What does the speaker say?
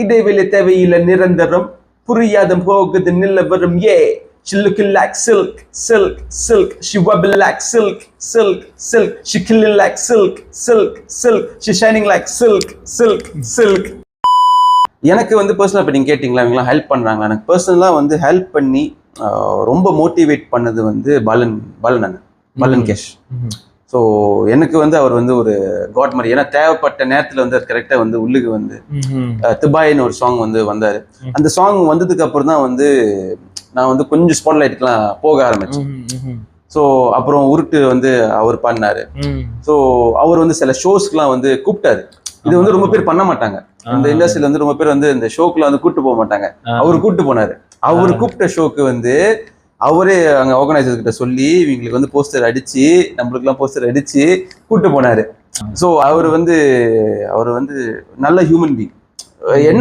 இடைவெளி தேவையில்லை நிரந்தரம் புரியாத போகுது நிலவரம் She looking like silk, silk, silk. She wobble like silk, silk, silk. She killing like silk, silk, silk. She shining like silk, silk, silk. எனக்கு வந்து பர்சனலாக இப்போ நீங்கள் கேட்டிங்களா இவங்களாம் ஹெல்ப் பண்ணுறாங்க. எனக்கு பர்சனலாக வந்து ஹெல்ப் பண்ணி ரொம்ப மோட்டிவேட் பண்ணது வந்து பாலன் கேஷ். ஸோ எனக்கு வந்து அவர் வந்து ஒரு காட் மாதிரி. ஏன்னா தேவைப்பட்ட நேரத்தில் வந்து கரெக்டாக வந்து உள்ளுக்கு வந்து திபாயின்னு ஒரு சாங் வந்து வந்தார். அந்த சாங் வந்ததுக்கு அப்புறம் தான் வந்து நான் வந்து கொஞ்சம் ஸ்பாட்லைட்டுக்கெலாம் போக ஆரம்பித்தேன். ஸோ அப்புறம் உருட்டு வந்து அவர் பண்ணாரு. ஸோ அவர் வந்து சில ஷோஸ்க்குலாம் வந்து கூப்பிட்டாரு. இது வந்து ரொம்ப பேர் பண்ண மாட்டாங்க. இந்த இண்டஸ்ட்ரியில வந்து ரொம்ப பேர் வந்து இந்த ஷோக்குலாம் வந்து கூப்பிட்டு போக மாட்டாங்க. அவர் கூப்பிட்டு போனாரு. அவர் கூப்பிட்ட ஷோக்கு வந்து அவரே அங்கே ஆர்கனைசர்ஸ் கிட்ட சொல்லி இவங்களுக்கு வந்து போஸ்டர் அடிச்சு நம்மளுக்குலாம் போஸ்டர் அடிச்சு கூப்பிட்டு போனாரு. ஸோ அவர் வந்து நல்ல ஹியூமன் பீங். என்ன